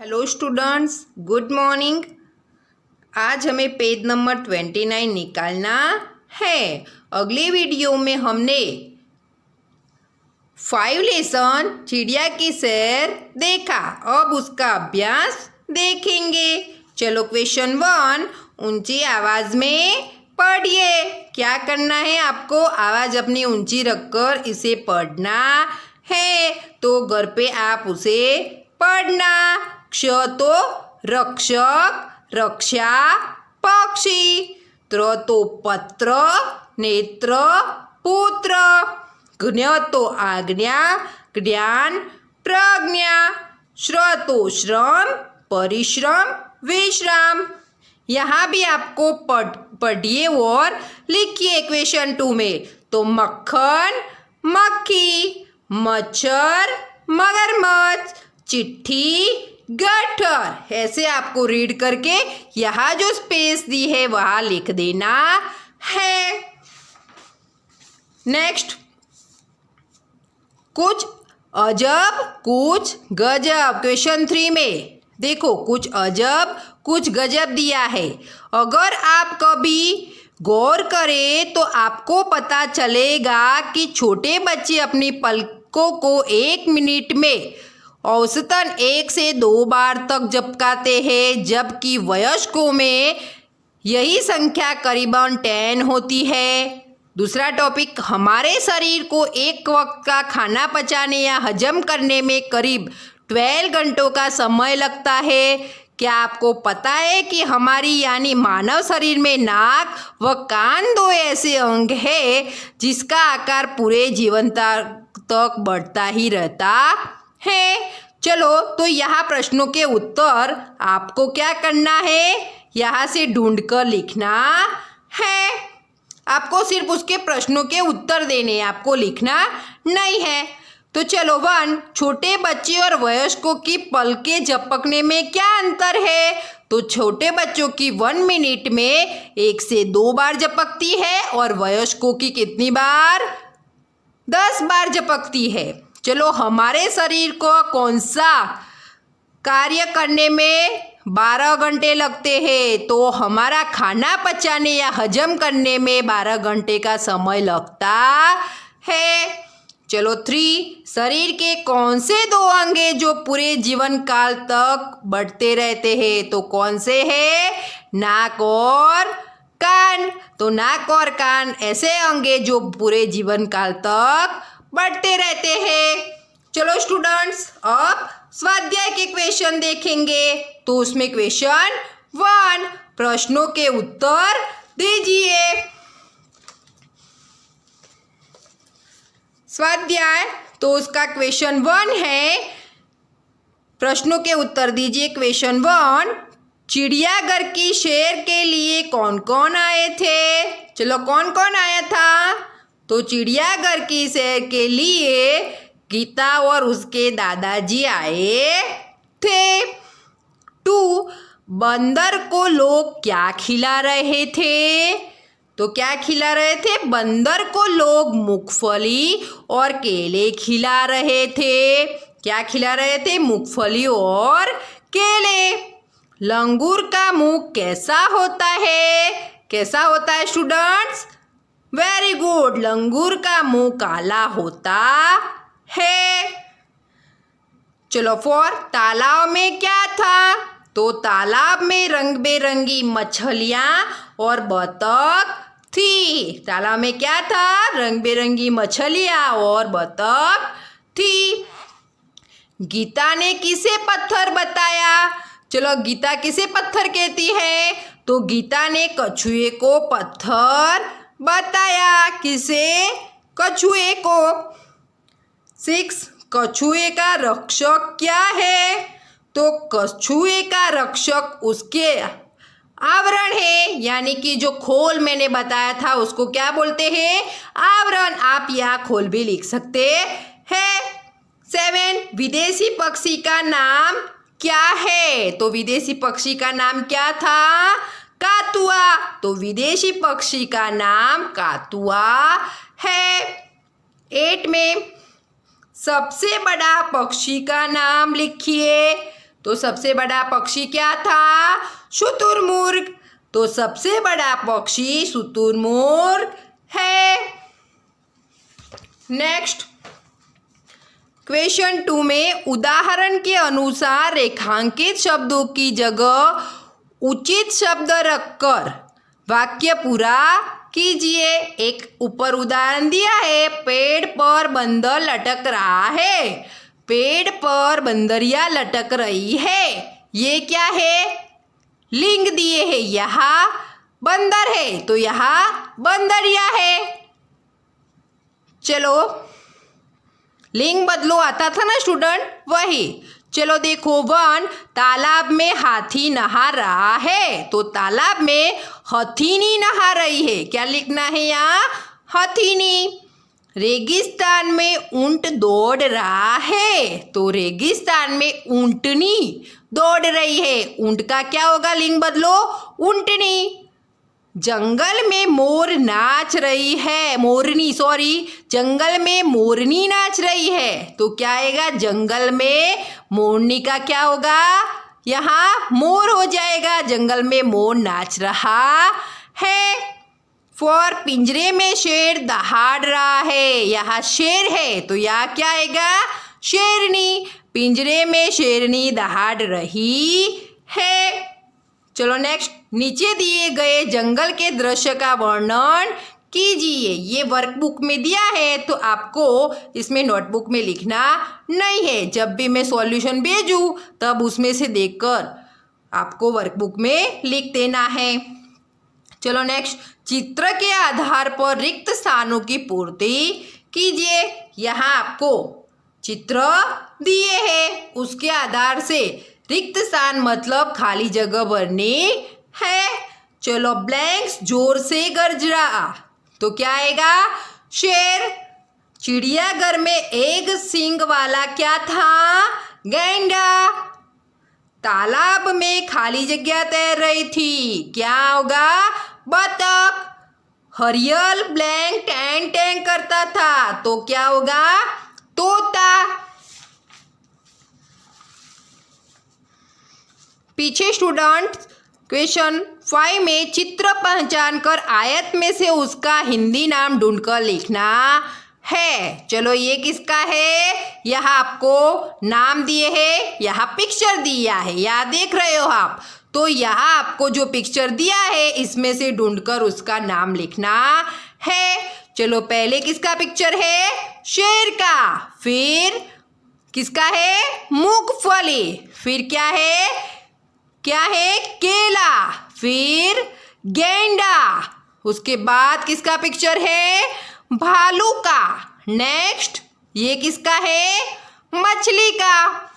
Hello students, good morning. आज हमें page number 29 निकालना है। अगले वीडियो में हमने 5 लेसन चिड़िया की सैर देखा, अब उसका अभ्यास देखेंगे। चलो क्वेश्चन 1 ऊंची आवाज़ में पढ़िए। क्या करना है आपको? आवाज़ अपनी ऊंची रखकर इसे पढ़ना है। तो घर पे आप उसे पढ़ना। क्ष तो रक्षक, रक्षा पक्षी। त्र तो पत्र, नेत्र पुत्र। ज्ञ तो आज्ञा, ज्ञान प्रज्ञा। श्र तो श्रम, परिश्रम विश्राम। यहाँ भी आपको पढ़िए और लिखिए क्वेश्चन 2 में। तो मक्खन मक्खी, मच्छर मगरमच्छ, चिट्ठी गट्ठर। ऐसे आपको रीड करके यहाँ जो स्पेस दी है वहाँ लिख देना है। नेक्स्ट, कुछ अजब कुछ गजब। क्वेश्चन 3 में देखो, कुछ अजब कुछ गजब दिया है। अगर आप कभी गौर करें तो आपको पता चलेगा कि छोटे बच्चे अपनी पलकों को 1 मिनट में औसतन 1 से 2 बार तक झपकाते हैं, जबकि वयस्कों में यही संख्या करीबन 10 होती है। दूसरा टॉपिक, हमारे शरीर को एक वक्त का खाना पचाने या हजम करने में करीब 12 घंटों का समय लगता है। क्या आपको पता है कि हमारी यानी मानव शरीर में नाक व कान 2 ऐसे अंग हैं जिसका आकार पूरे जीवन तक बढ़ता ही रहता है। चलो, तो यहाँ प्रश्नों के उत्तर आपको क्या करना है, यहाँ से ढूंढकर लिखना है। आपको सिर्फ उसके प्रश्नों के उत्तर देने, आपको लिखना नहीं है। तो चलो 1, छोटे बच्चे और वयस्कों की पलकें झपकने में क्या अंतर है? तो छोटे बच्चों की 1 मिनट में 1 से 2 बार झपकती है और वयस्कों की कितनी बार? 10 बार झपकती है। चलो, हमारे शरीर को कौन सा कार्य करने में 12 घंटे लगते हैं? तो हमारा खाना पचाने या हजम करने में 12 घंटे का समय लगता है। चलो 3, शरीर के कौन से 2 अंग हैं जो पूरे जीवन काल तक बढ़ते रहते हैं? तो कौन से हैं? नाक और कान। तो नाक और कान ऐसे अंग हैं जो पूरे जीवन काल तक बढ़ते रहते हैं। चलो स्टूडेंट्स, अब स्वाध्याय के क्वेश्चन देखेंगे। तो उसमें क्वेश्चन 1, प्रश्नों के उत्तर दीजिए। स्वाध्याय, तो उसका क्वेश्चन 1 है, प्रश्नों के उत्तर दीजिए। क्वेश्चन 1, चिड़ियाघर की सैर के लिए कौन कौन आए थे? चलो, कौन कौन आया था? तो चिड़ियाघर की सैर के लिए गीता और उसके दादाजी आए थे। 2, बंदर को लोग क्या खिला रहे थे? तो क्या खिला रहे थे? बंदर को लोग मूंगफली और केले खिला रहे थे। क्या खिला रहे थे? मूंगफली और केले। लंगूर का मुंह कैसा होता है? कैसा होता है स्टूडेंट्स? वेरी गुड, लंगूर का मुंह काला होता है। चलो 4, तालाब में क्या था? तो तालाब में रंग बेरंगी मछलियाँ और बतख थी। तालाब में क्या था? रंग बेरंगी मछलियाँ और बतख थी। गीता ने किसे पत्थर बताया? चलो, गीता किसे पत्थर कहती है? तो गीता ने कछुए को पत्थर बताया। किसे? कछुए को। 6, कछुए का रक्षक क्या है? तो कछुए का रक्षक उसके आवरण है, यानी कि जो खोल मैंने बताया था उसको क्या बोलते हैं? आवरण। आप यहाँ खोल भी लिख सकते हैं। 7, विदेशी पक्षी का नाम क्या है? तो विदेशी पक्षी का नाम क्या था? कातुआ। तो विदेशी पक्षी का नाम कातुआ है। 8 में सबसे बड़ा पक्षी का नाम लिखिए। तो सबसे बड़ा पक्षी क्या था? शुतुरमुर्ग। तो सबसे बड़ा पक्षी शुतुरमुर्ग है। नेक्स्ट क्वेश्चन 2 में उदाहरण के अनुसार रेखांकित शब्दों की जगह उचित शब्द रखकर वाक्य पूरा कीजिए। एक ऊपर उदाहरण दिया है, पेड़ पर बंदर लटक रहा है। पेड़ पर बंदरिया लटक रही है। ये क्या है? लिंग दिए है, यहाँ बंदर है तो यहाँ बंदरिया है। चलो लिंग बदलो आता था ना स्टूडेंट, वही। चलो देखो 1, तालाब में हाथी नहा रहा है। तो तालाब में हथीनी नहा रही है। क्या लिखना है यहाँ? हथीनी। रेगिस्तान में ऊंट दौड़ रहा है। तो रेगिस्तान में ऊंटनी दौड़ रही है। ऊंट का क्या होगा? लिंग बदलो, ऊंटनी। जंगल में मोर नाच रही है, मोरनी, सॉरी, जंगल में मोरनी नाच रही है। तो क्या आएगा? जंगल में मोरनी का क्या होगा? यहाँ मोर हो जाएगा। जंगल में मोर नाच रहा है। 4, पिंजरे में शेर दहाड़ रहा है। यहाँ शेर है तो यहाँ क्या आएगा? शेरनी। पिंजरे में शेरनी दहाड़ रही है। चलो नेक्स्ट, नीचे दिए गए जंगल के दृश्य का वर्णन कीजिए। ये वर्कबुक में दिया है तो आपको इसमें नोटबुक में लिखना नहीं है। जब भी मैं सॉल्यूशन भेजूँ तब उसमें से देखकर आपको वर्कबुक में लिख देना है। चलो नेक्स्ट, चित्र के आधार पर रिक्त स्थानों की पूर्ति कीजिए। यहाँ आपको चित्र दिए हैं, उसके आधार से रिक्त स्थान मतलब खाली जगह भरनी है। चलो ब्लैंक्स, जोर से गरज रहा तो क्या आएगा? शेर। चिड़ियाघर में एक सींग वाला क्या था? गैंडा। तालाब में खाली जगह तैर रही थी, क्या होगा? बतख। हरियल ब्लैंक टैंग टैंग करता था तो क्या होगा? तोता। पीछे स्टूडेंट क्वेश्चन 5 में चित्र पहचान कर आयत में से उसका हिंदी नाम ढूंढकर लिखना है। चलो ये किसका है? यहाँ आपको नाम दिए है, यहाँ पिक्चर दिया है, यहाँ देख रहे हो आप। तो यहाँ आपको जो पिक्चर दिया है इसमें से ढूंढकर उसका नाम लिखना है। चलो पहले किसका पिक्चर है? शेर का। फिर किसका है? मूंगफली। फिर क्या है? क्या है? केला। फिर गेंडा। उसके बाद किसका पिक्चर है? भालू का। नेक्स्ट ये किसका है? मछली का।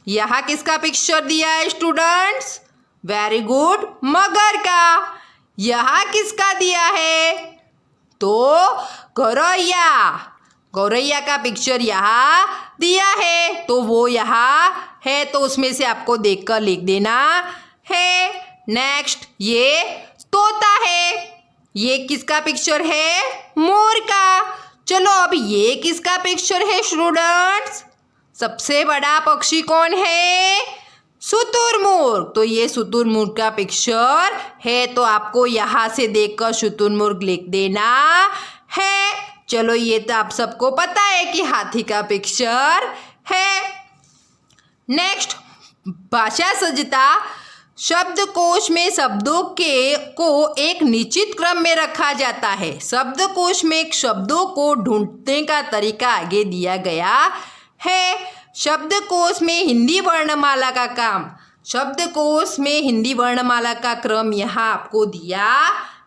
यहाँ किसका पिक्चर दिया है स्टूडेंट्स? वेरी गुड, मगर का। यहाँ किसका दिया है? तो गौरैया। गौरैया का पिक्चर यहाँ दिया है तो वो यहाँ है, तो उसमें से आपको देखकर लिख देना है। नेक्स्ट ये तोता है। ये किसका पिक्चर है? मोर का। चलो अब ये किसका पिक्चर है स्टूडेंट्स? सबसे बड़ा पक्षी कौन है? शुतुरमुर्ग। तो ये शुतुरमुर्ग का पिक्चर है तो आपको यहाँ से देखकर शुतुरमुर्ग लिख देना है। चलो ये तो आप सबको पता है कि हाथी का पिक्चर है। नेक्स्ट, भाषा सज्जता। शब्दकोश में शब्दों को एक निश्चित क्रम में रखा जाता है। शब्दकोश में शब्दों को ढूंढने का तरीका आगे दिया गया है। शब्दकोश में हिंदी वर्णमाला का काम, शब्दकोश में हिंदी वर्णमाला का क्रम यहाँ आपको दिया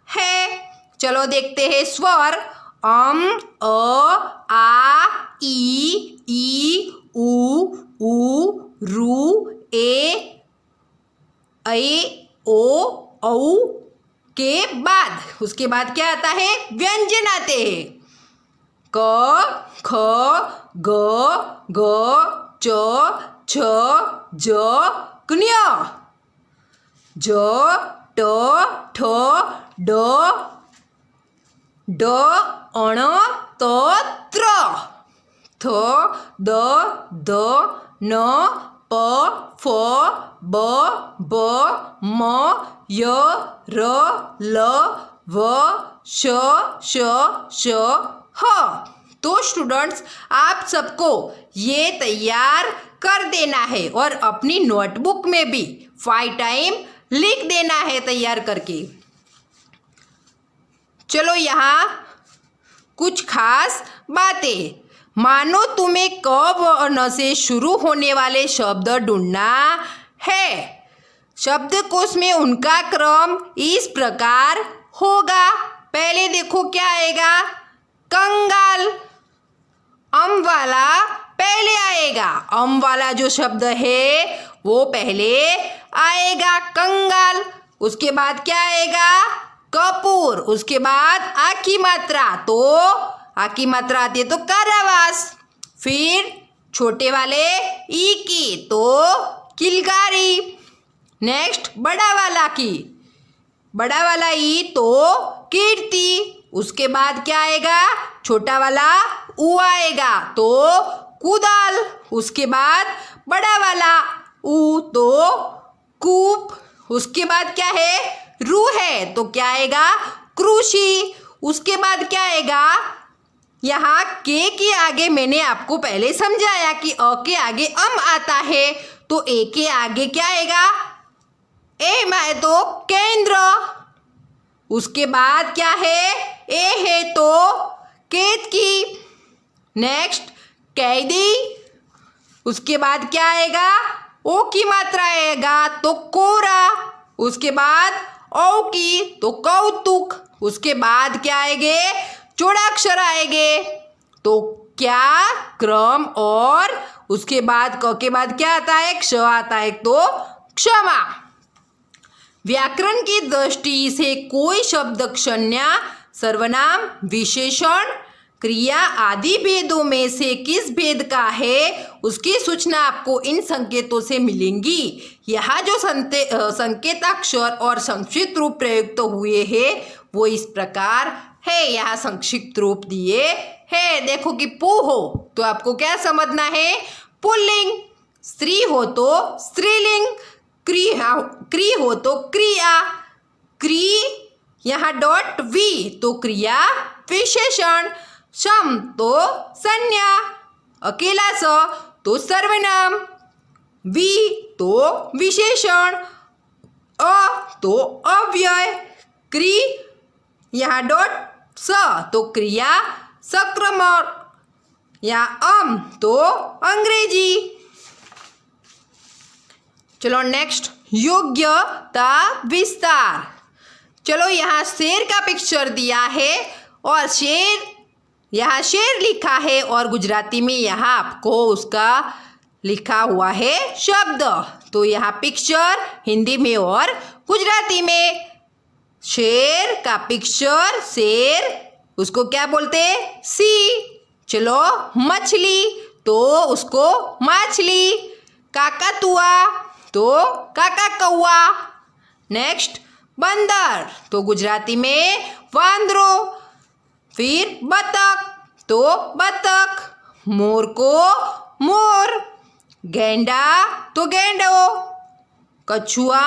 है। चलो देखते हैं स्वर। अ, आ, ई, उ, रू, ए, ओ, औ के बाद उसके बाद क्या आता है? व्यंजन आते हैं। क, ख, ग, च, छ, ज, ज्ञ, ज, ट, ठ, ड, अण, त, त्र, थ, द, न, प फ ब ब म य र ल व श ह। तो स्टूडेंट्स आप सबको ये तैयार कर देना है और अपनी नोटबुक में भी 5 टाइम लिख देना है तैयार करके। चलो यहाँ कुछ खास बातें। मानो तुम्हें क व न से शुरू होने वाले शब्द ढूंढना है। शब्दकोश में उनका क्रम इस प्रकार होगा। पहले देखो क्या आएगा, कंगाल। अम वाला पहले आएगा, अम वाला जो शब्द है वो पहले आएगा, कंगाल। उसके बाद क्या आएगा, कपूर। उसके बाद आ की मात्रा, तो आ की मात्रा आती है तो कारावास। फिर छोटे वाले ई की, तो किलकारी। नेक्स्ट बड़ा वाला की, बड़ा वाला ई तो कीर्ति। उसके बाद क्या आएगा, छोटा वाला ऊ आएगा तो कुदाल। उसके बाद बड़ा वाला ऊ तो कूप। उसके बाद क्या है, रू है तो क्या आएगा, कृषि। उसके बाद क्या आएगा, यहाँ के आगे मैंने आपको पहले समझाया कि अ के आगे अम आता है, तो ए के आगे क्या आएगा, ए में तो केंद्र। उसके बाद क्या है, ए है तो केतकी। नेक्स्ट कैदी। उसके बाद क्या आएगा, ओ की मात्रा आएगा तो कोरा। उसके बाद औ की तो कौतुक। उसके बाद क्या आएंगे, जोड़ाक्षर आएंगे तो क्या, क्रम। और उसके बाद क के बाद क्या आता है, क्ष आता है तो क्षमा। व्याकरण की दृष्टि से कोई शब्द संज्ञा, सर्वनाम, विशेषण, क्रिया आदि भेदों में से किस भेद का है उसकी सूचना आपको इन संकेतों से मिलेंगी। यहाँ जो संकेताक्षर और संक्षिप्त रूप प्रयुक्त हुए हैं वो इस प्रकार है। यहाँ संक्षिप्त रूप दिए है। देखो कि पु हो तो आपको क्या समझना है, पुल्लिंग। स्त्री हो तो स्त्रीलिंग। क्री हो तो क्रिया। क्री यहाँ डॉट वी तो क्रिया विशेषण। सम तो संज्ञा। अकेला स तो सर्वनाम। वी तो विशेषण। अ तो अव्यय। क्री यहाँ डॉट स तो क्रिया संक्रमण। या अम तो अंग्रेजी। चलो नेक्स्ट, योग्यता विस्तार। चलो यहाँ शेर का पिक्चर दिया है और यहाँ शेर लिखा है और गुजराती में यहाँ आपको उसका लिखा हुआ है शब्द। तो यहाँ पिक्चर हिंदी में और गुजराती में। शेर का पिक्चर, शेर उसको क्या बोलते हैं, सी। चलो मछली तो उसको मछली। काकातुआ तो काका कौआ। नेक्स्ट बंदर तो गुजराती में वांदरो। फिर बतख तो बतख। मोर को मोर। गेंडा तो गेंडो। कछुआ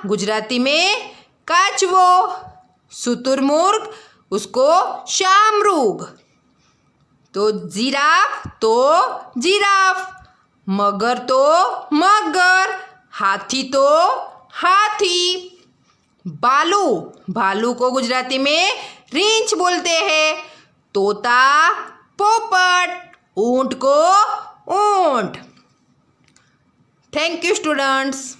गुजराती में काचवो। शुतुरमुर्ग उसको शामरुग। तो जिराफ तो जिराफ। मगर तो मगर। हाथी तो हाथी। भालू को गुजराती में रींछ बोलते हैं। तोता पोपट। ऊंट को ऊंट। Thank you students.